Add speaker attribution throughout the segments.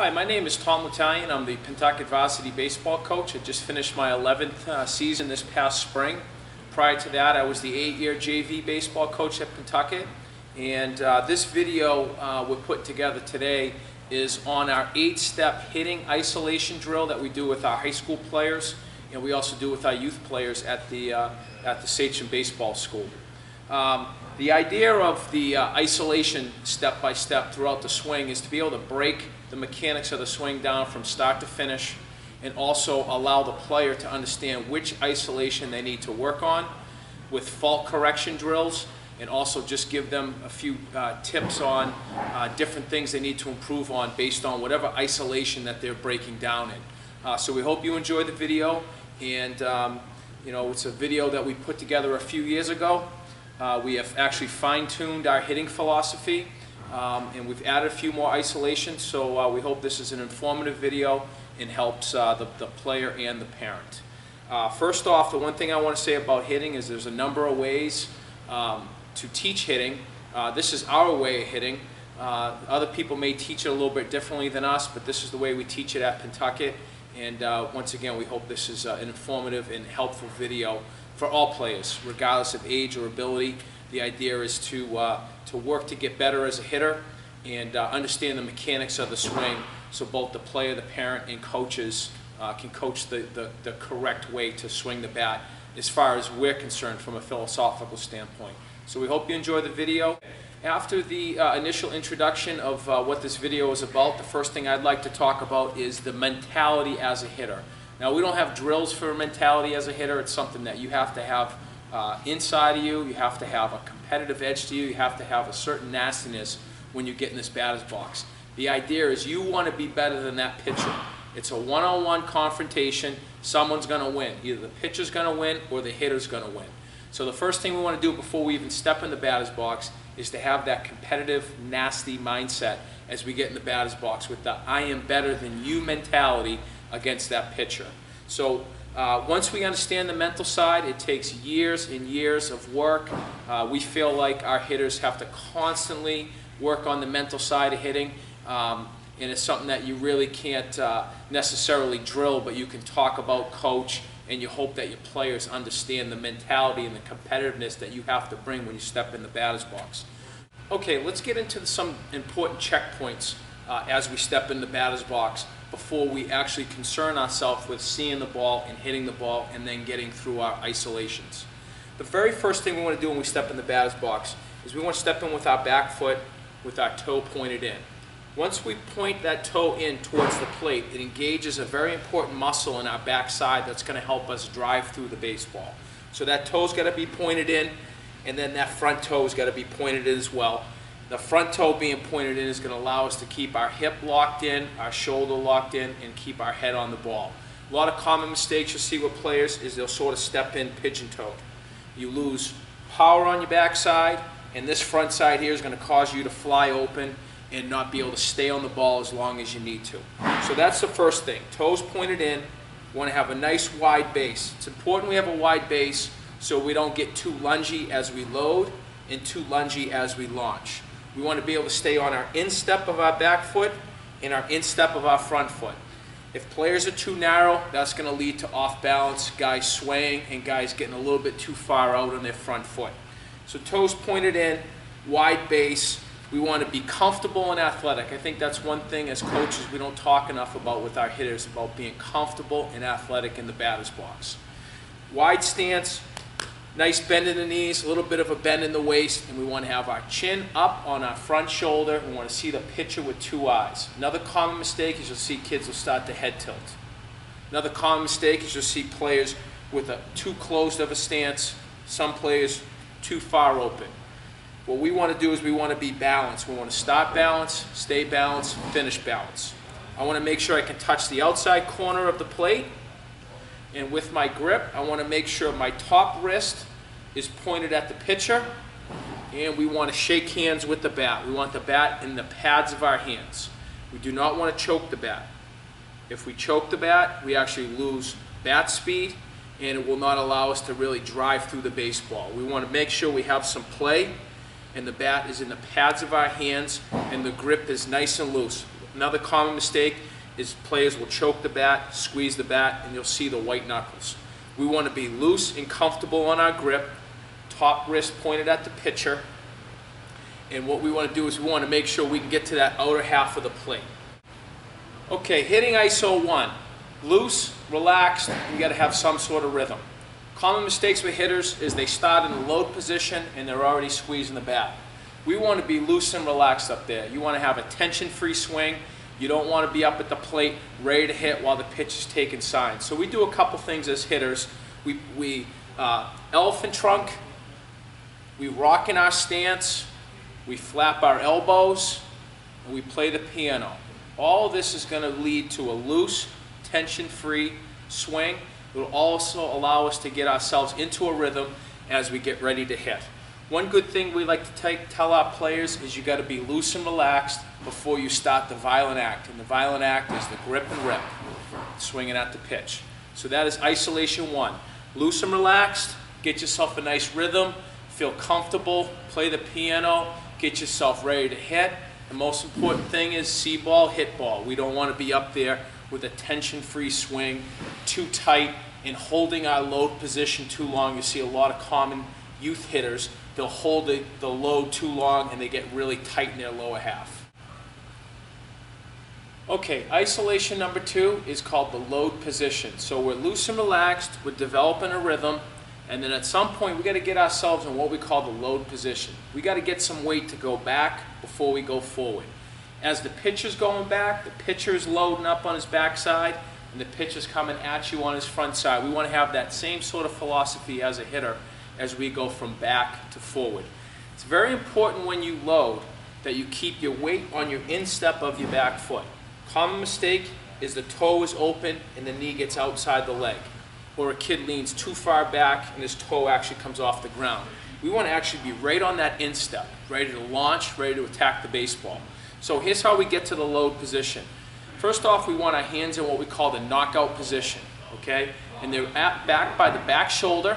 Speaker 1: Hi, my name is Tom Italian. I'm the Pentucket varsity baseball coach. I just finished my 11th season this past spring. Prior to that, I was the 8-year JV baseball coach at Pentucket. And this video we're putting together today is on our 8-step hitting isolation drill that we do with our high school players, and we also do with our youth players at the Sachem Baseball School. The idea of the isolation step-by-step throughout the swing is to be able to break the mechanics of the swing down from start to finish, and also allow the player to understand which isolation they need to work on with fault correction drills, and also just give them a few tips on different things they need to improve on based on whatever isolation that they're breaking down in. So we hope you enjoy the video, and it's a video that we put together a few years ago. We have actually fine-tuned our hitting philosophy, and we've added a few more isolations, so we hope this is an informative video and helps the player and the parent. First off, the one thing I want to say about hitting is there's a number of ways to teach hitting. This is our way of hitting. Other people may teach it a little bit differently than us, but this is the way we teach it at Pentucket. And once again, we hope this is an informative and helpful video for all players, regardless of age or ability. The idea is to work to get better as a hitter and understand the mechanics of the swing, so both the player, the parent, and coaches can coach the correct way to swing the bat as far as we're concerned from a philosophical standpoint. So we hope you enjoy the video. After the initial introduction of what this video is about, the first thing I'd like to talk about is the mentality as a hitter. Now, we don't have drills for mentality as a hitter. It's something that you have to have inside of you. You have to have a competitive edge to you. You have to have a certain nastiness when you get in this batter's box. The idea is you want to be better than that pitcher. It's a one-on-one confrontation. Someone's going to win. Either the pitcher's going to win or the hitter's going to win. So the first thing we want to do before we even step in the batter's box is to have that competitive, nasty mindset as we get in the batter's box with the I am better than you mentality against that pitcher. So once we understand the mental side, it takes years and years of work. We feel like our hitters have to constantly work on the mental side of hitting, and it's something that you really can't necessarily drill, but you can talk about, coach, and you hope that your players understand the mentality and the competitiveness that you have to bring when you step in the batter's box. Okay, let's get into some important checkpoints as we step in the batter's box before we actually concern ourselves with seeing the ball and hitting the ball and then getting through our isolations. The very first thing we want to do when we step in the batter's box is we want to step in with our back foot with our toe pointed in. Once we point that toe in towards the plate, it engages a very important muscle in our backside that's going to help us drive through the baseball. So that toe's got to be pointed in, and then that front toe's got to be pointed in as well. The front toe being pointed in is going to allow us to keep our hip locked in, our shoulder locked in, and keep our head on the ball. A lot of common mistakes you'll see with players is they'll sort of step in pigeon-toed. You lose power on your backside, and this front side here is going to cause you to fly open and not be able to stay on the ball as long as you need to. So that's the first thing. Toes pointed in. We want to have a nice wide base. It's important we have a wide base so we don't get too lungy as we load and too lungy as we launch. We want to be able to stay on our instep of our back foot and our instep of our front foot. If players are too narrow, that's going to lead to off balance, guys swaying, and guys getting a little bit too far out on their front foot. So toes pointed in, wide base. We want to be comfortable and athletic. I think that's one thing as coaches we don't talk enough about with our hitters, about being comfortable and athletic in the batter's box. Wide stance, nice bend in the knees, a little bit of a bend in the waist, and we want to have our chin up on our front shoulder. We want to see the pitcher with two eyes. Another common mistake is you'll see kids will start to head tilt. Another common mistake is you'll see players with a too closed of a stance, some players too far open. What we want to do is we want to be balanced. We want to start balance, stay balanced, finish balance. I want to make sure I can touch the outside corner of the plate, and with my grip, I want to make sure my top wrist is pointed at the pitcher, and we want to shake hands with the bat. We want the bat in the pads of our hands. We do not want to choke the bat. If we choke the bat, we actually lose bat speed, and it will not allow us to really drive through the baseball. We want to make sure we have some play, and the bat is in the pads of our hands, and the grip is nice and loose. Another common mistake is players will choke the bat, squeeze the bat, and you'll see the white knuckles. We want to be loose and comfortable on our grip, top wrist pointed at the pitcher, and what we want to do is we want to make sure we can get to that outer half of the plate. Okay, hitting ISO 1. Loose, relaxed, you got to have some sort of rhythm. Common mistakes with hitters is they start in the load position and they're already squeezing the bat. We want to be loose and relaxed up there. You want to have a tension-free swing. You don't want to be up at the plate ready to hit while the pitch is taking signs. So we do a couple things as hitters. We elephant trunk, we rock in our stance, we flap our elbows, and we play the piano. All of this is going to lead to a loose, tension-free swing. It will also allow us to get ourselves into a rhythm as we get ready to hit. One good thing we like to tell our players is you got to be loose and relaxed before you start the violent act. And the violent act is the grip and rip, swinging at the pitch. So that is isolation 1. Loose and relaxed, get yourself a nice rhythm, feel comfortable, play the piano, get yourself ready to hit. The most important thing is see ball, hit ball. We don't want to be up there with a tension-free swing, too tight, and holding our load position too long. You see a lot of common youth hitters, they'll hold the load too long and they get really tight in their lower half. Okay, isolation number 2 is called the load position. So we're loose and relaxed, we're developing a rhythm, and then at some point we got to get ourselves in what we call the load position. We got to get some weight to go back before we go forward. As the pitcher's going back, the pitcher's loading up on his backside, and the pitcher's coming at you on his front side. We want to have that same sort of philosophy as a hitter as we go from back to forward. It's very important when you load that you keep your weight on your instep of your back foot. Common mistake is the toe is open and the knee gets outside the leg, or a kid leans too far back and his toe actually comes off the ground. We want to actually be right on that instep, ready to launch, ready to attack the baseball. So here's how we get to the load position. First off, we want our hands in what we call the knockout position, okay? And they're back by the back shoulder,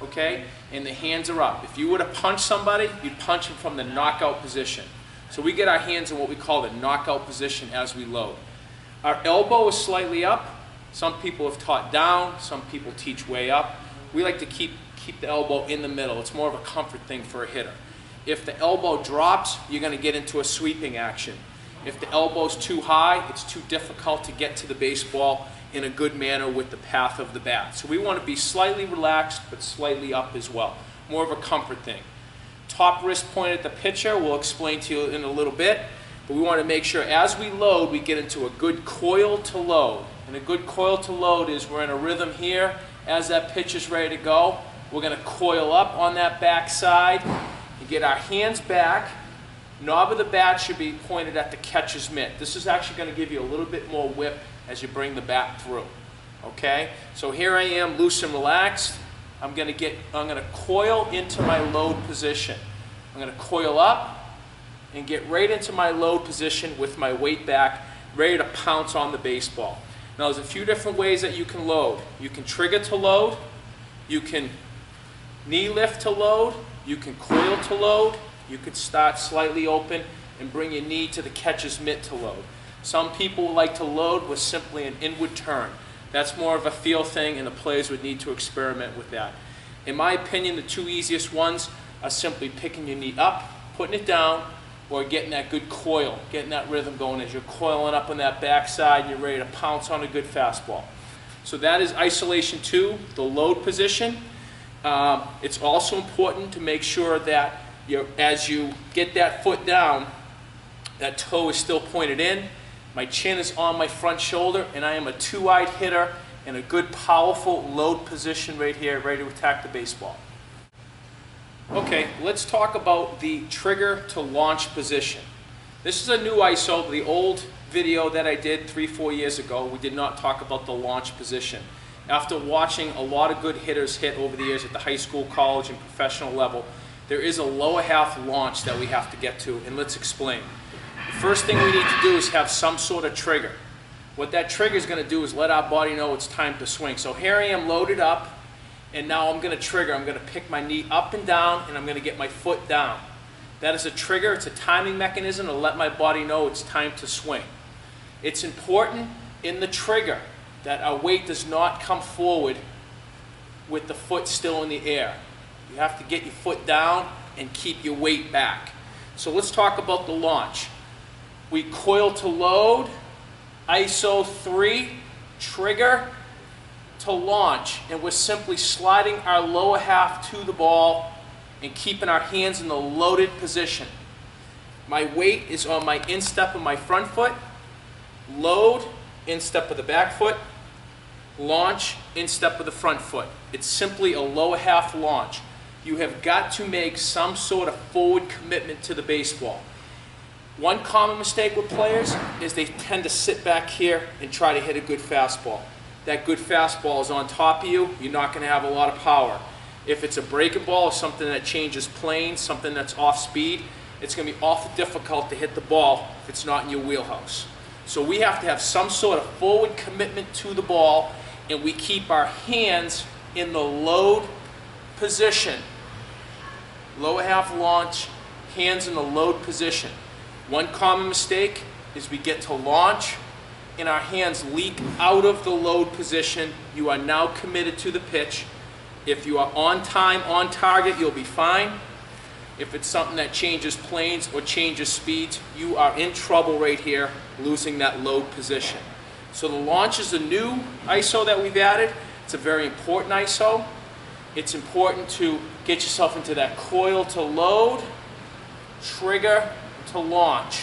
Speaker 1: okay? And the hands are up. If you were to punch somebody, you'd punch them from the knockout position. So we get our hands in what we call the knockout position as we load. Our elbow is slightly up. Some people have taught down, some people teach way up. We like to keep the elbow in the middle. It's more of a comfort thing for a hitter. If the elbow drops, you're going to get into a sweeping action. If the elbow's too high, it's too difficult to get to the baseball in a good manner with the path of the bat. So we want to be slightly relaxed, but slightly up as well. More of a comfort thing. Top wrist point at the pitcher, we'll explain to you in a little bit. But we want to make sure as we load, we get into a good coil to load. And a good coil to load is we're in a rhythm here. As that pitcher's ready to go, we're going to coil up on that back side and get our hands back. Knob of the bat should be pointed at the catcher's mitt. This is actually going to give you a little bit more whip as you bring the bat through. Okay? So here I am, loose and relaxed. I'm going to coil into my load position. I'm going to coil up and get right into my load position with my weight back, ready to pounce on the baseball. Now there's a few different ways that you can load. You can trigger to load, you can knee lift to load, you can coil to load, you could start slightly open and bring your knee to the catcher's mitt to load. Some people like to load with simply an inward turn. That's more of a feel thing and the players would need to experiment with that. In my opinion, the two easiest ones are simply picking your knee up, putting it down, or getting that good coil, getting that rhythm going as you're coiling up on that backside and you're ready to pounce on a good fastball. So that is isolation 2, the load position. It's also important to make sure that as you get that foot down, that toe is still pointed in, my chin is on my front shoulder, and I am a two-eyed hitter in a good, powerful load position right here, ready to attack the baseball. Okay, let's talk about the trigger to launch position. This is a new ISO. The old video that I did 3-4 years ago, we did not talk about the launch position. After watching a lot of good hitters hit over the years at the high school, college, and professional level, there is a lower half launch that we have to get to, and let's explain. The first thing we need to do is have some sort of trigger. What that trigger is going to do is let our body know it's time to swing. So here I am loaded up, and now I'm going to trigger. I'm going to pick my knee up and down, and I'm going to get my foot down. That is a trigger. It's a timing mechanism to let my body know it's time to swing. It's important in the trigger that our weight does not come forward with the foot still in the air. You have to get your foot down and keep your weight back. So let's talk about the launch. We coil to load, ISO 3, trigger to launch, and we're simply sliding our lower half to the ball and keeping our hands in the loaded position. My weight is on my instep of my front foot, load, instep of the back foot, launch, instep of the front foot. It's simply a lower half launch. You have got to make some sort of forward commitment to the baseball. One common mistake with players is they tend to sit back here and try to hit a good fastball. That good fastball is on top of you, you're not going to have a lot of power. If it's a breaking ball or something that changes planes, something that's off speed, it's going to be awful difficult to hit the ball if it's not in your wheelhouse. So we have to have some sort of forward commitment to the ball, and we keep our hands in the load position. Lower half launch, hands in the load position. One common mistake is we get to launch and our hands leak out of the load position. You are now committed to the pitch. If you are on time, on target, you'll be fine. If it's something that changes planes or changes speeds, you are in trouble right here, losing that load position. So the launch is a new ISO that we've added. It's a very important ISO. It's important to get yourself into that coil to load, trigger to launch.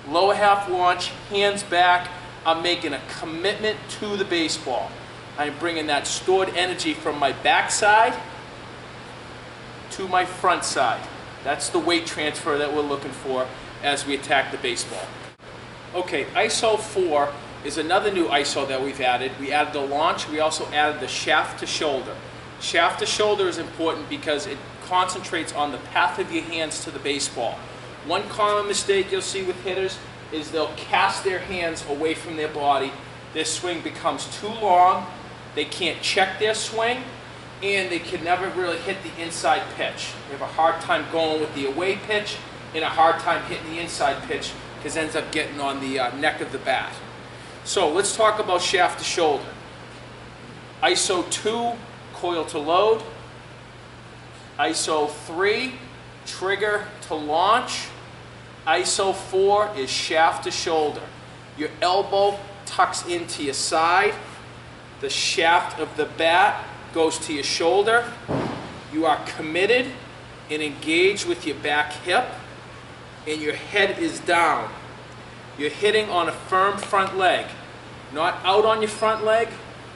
Speaker 1: Lower half launch, hands back. I'm making a commitment to the baseball. I'm bringing that stored energy from my backside to my front side. That's the weight transfer that we're looking for as we attack the baseball. Okay, ISO 4 is another new ISO that we've added. We added the launch, we also added the shaft to shoulder. Shaft to shoulder is important because it concentrates on the path of your hands to the baseball. One common mistake you'll see with hitters is they'll cast their hands away from their body. Their swing becomes too long, they can't check their swing, and they can never really hit the inside pitch. They have a hard time going with the away pitch and a hard time hitting the inside pitch because it ends up getting on the neck of the bat. So let's talk about shaft to shoulder. ISO 2, coil to load. ISO 3, trigger to launch. ISO 4 is shaft to shoulder. Your elbow tucks into your side. The shaft of the bat goes to your shoulder. You are committed and engaged with your back hip, and your head is down. You're hitting on a firm front leg, not out on your front leg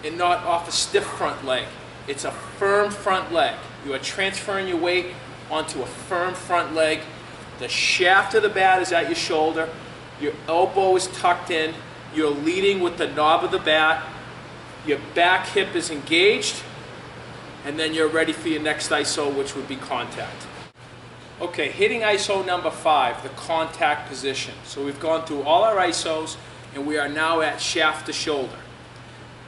Speaker 1: and not off a stiff front leg. It's a firm front leg. You are transferring your weight onto a firm front leg. The shaft of the bat is at your shoulder. Your elbow is tucked in. You're leading with the knob of the bat. Your back hip is engaged. And then you're ready for your next ISO, which would be contact. Okay, hitting ISO number 5, the contact position. So we've gone through all our ISOs, and we are now at shaft to shoulder.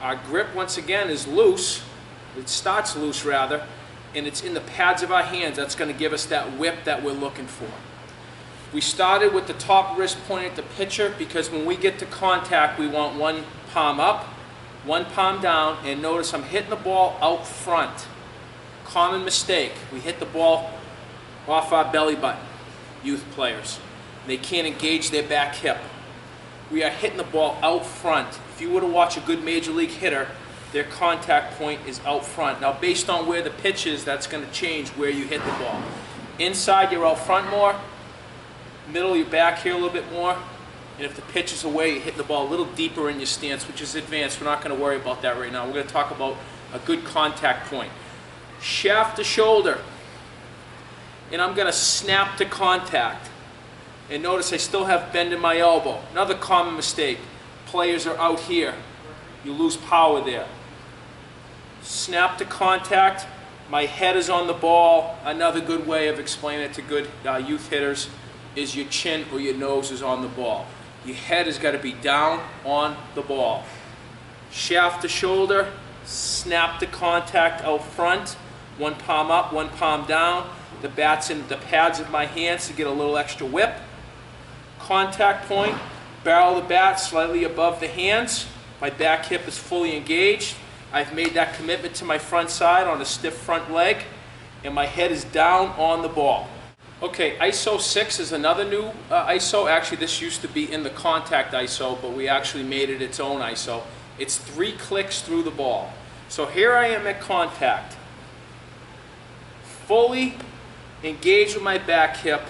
Speaker 1: Our grip, once again, is loose. It starts loose, rather, and it's in the pads of our hands. That's going to give us that whip that we're looking for. We started with the top wrist pointed at the pitcher because when we get to contact, we want one palm up, one palm down, and notice I'm hitting the ball out front. Common mistake, we hit the ball off our belly button, youth players. They can't engage their back hip. We are hitting the ball out front. If you were to watch a good major league hitter, their contact point is out front. Now based on where the pitch is, that's going to change where you hit the ball. Inside, you're out front more. Middle, you're back here a little bit more. And if the pitch is away, you hit the ball a little deeper in your stance, which is advanced. We're not going to worry about that right now. We're going to talk about a good contact point. Shaft to shoulder. And I'm going to snap to contact. And notice I still have bend in my elbow. Another common mistake. Players are out here. You lose power there. Snap to contact. My head is on the ball. Another good way of explaining it to good youth hitters is your chin or your nose is on the ball. Your head has got to be down on the ball. Shaft to shoulder, snap to contact out front, one palm up, one palm down. The bat's in the pads of my hands to get a little extra whip. Contact point, barrel of the bat slightly above the hands. My back hip is fully engaged. I've made that commitment to my front side on a stiff front leg, and my head is down on the ball. Okay, ISO 6 is another new ISO. Actually, this used to be in the contact ISO, but we actually made it its own ISO. It's 3 clicks through the ball. So here I am at contact, fully engaged with my back hip.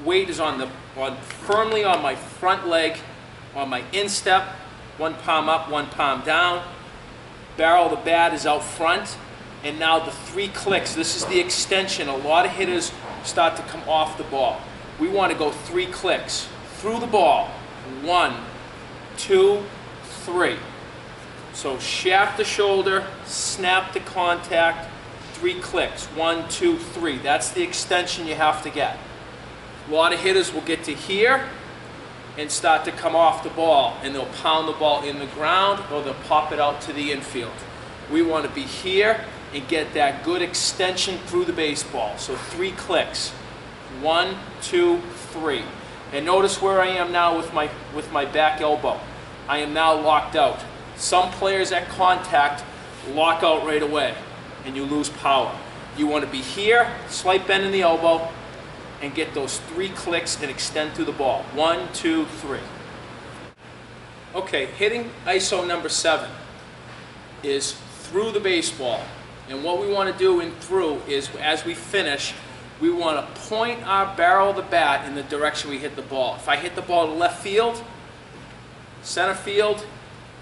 Speaker 1: Weight is firmly on my front leg, on my instep, 1 palm up, 1 palm down. Barrel of the bat is out front, and now the 3 clicks. This is the extension. A lot of hitters start to come off the ball. We want to go 3 clicks through the ball. 1, 2, 3. So shaft to shoulder, snap to contact, 3 clicks. 1, 2, 3. That's the extension you have to get. A lot of hitters will get to here and start to come off the ball, and they'll pound the ball in the ground or they'll pop it out to the infield. We want to be here and get that good extension through the baseball. So 3 clicks. 1, 2, 3. And notice where I am now with my back elbow. I am now locked out. Some players at contact lock out right away and you lose power. You want to be here, slight bend in the elbow, and get those 3 clicks and extend through the ball. 1, 2, 3. Okay, hitting ISO number 7 is through the baseball. And what we want to do in through is, as we finish, we want to point our barrel of the bat in the direction we hit the ball. If I hit the ball to left field, center field,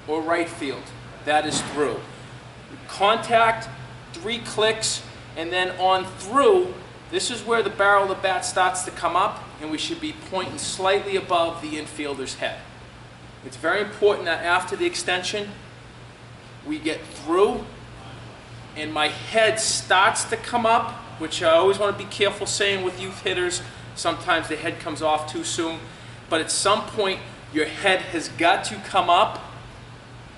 Speaker 1: or right field, that is through. Contact, 3 clicks, and then on through, this is where the barrel of the bat starts to come up, and we should be pointing slightly above the infielder's head. It's very important that after the extension, we get through, and my head starts to come up, which I always want to be careful saying with youth hitters. Sometimes the head comes off too soon, but at some point, your head has got to come up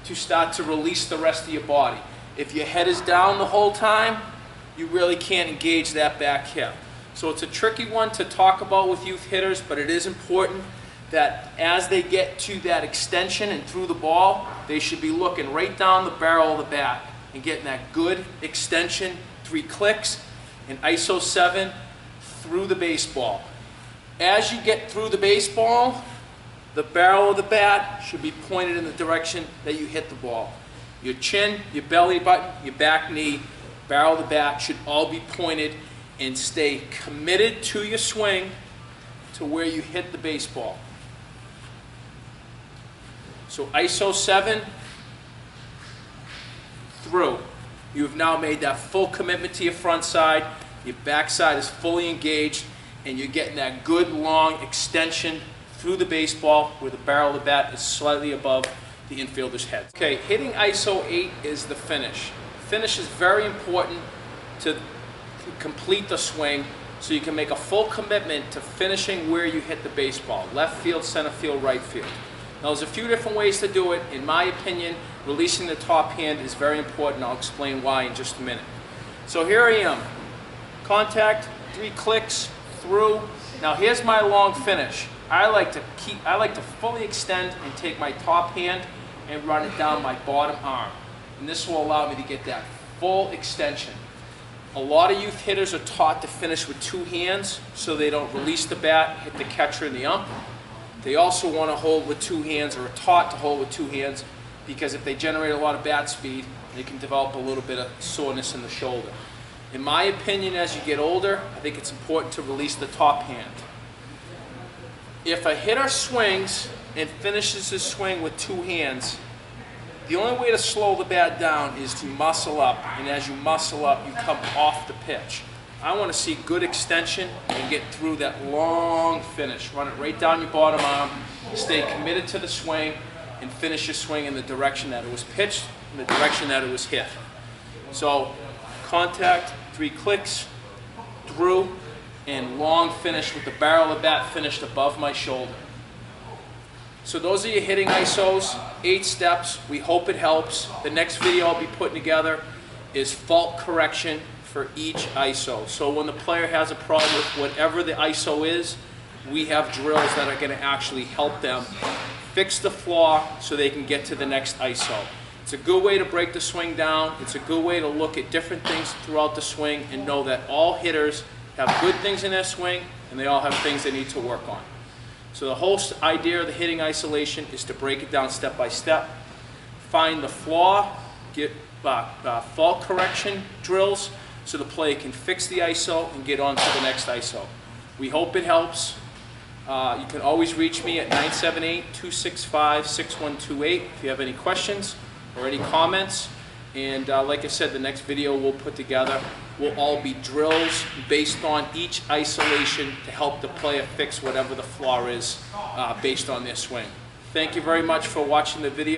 Speaker 1: to start to release the rest of your body. If your head is down the whole time, you really can't engage that back hip. So it's a tricky one to talk about with youth hitters, but it is important that as they get to that extension and through the ball, they should be looking right down the barrel of the bat and getting that good extension, 3 clicks, and ISO 7 through the baseball. As you get through the baseball, the barrel of the bat should be pointed in the direction that you hit the ball. Your chin, your belly button, your back knee, barrel of the bat should all be pointed, and stay committed to your swing to where you hit the baseball. So ISO 7 through. You have now made that full commitment to your front side, your back side is fully engaged, and you're getting that good long extension through the baseball where the barrel of the bat is slightly above the infielder's head. Okay, hitting ISO 8 is the finish. Finish is very important to complete the swing so you can make a full commitment to finishing where you hit the baseball. Left field, center field, right field. Now there's a few different ways to do it. In my opinion, releasing the top hand is very important. I'll explain why in just a minute. So here I am. Contact, 3 clicks, through. Now here's my long finish. I like to fully extend and take my top hand and run it down my bottom arm. And this will allow me to get that full extension. A lot of youth hitters are taught to finish with 2 hands so they don't release the bat, hit the catcher and the ump. They also want to hold with 2 hands, or are taught to hold with 2 hands, because if they generate a lot of bat speed, they can develop a little bit of soreness in the shoulder. In my opinion, as you get older, I think it's important to release the top hand. If a hitter swings and finishes his swing with 2 hands, the only way to slow the bat down is to muscle up, and as you muscle up, you come off the pitch. I want to see good extension and get through that long finish. Run it right down your bottom arm, stay committed to the swing, and finish your swing in the direction that it was pitched, in the direction that it was hit. So, contact, 3 clicks, through, and long finish with the barrel of the bat finished above my shoulder. So those are your hitting ISOs, 8 steps. We hope it helps. The next video I'll be putting together is fault correction for each ISO. So when the player has a problem with whatever the ISO is, we have drills that are going to actually help them fix the flaw so they can get to the next ISO. It's a good way to break the swing down. It's a good way to look at different things throughout the swing and know that all hitters have good things in their swing and they all have things they need to work on. So the whole idea of the hitting isolation is to break it down step by step, find the flaw, get fault correction drills so the player can fix the ISO and get on to the next ISO. We hope it helps. You can always reach me at 978-265-6128 if you have any questions or any comments. And like I said, the next video we'll put together will all be drills based on each isolation to help the player fix whatever the flaw is based on their swing. Thank you very much for watching the video.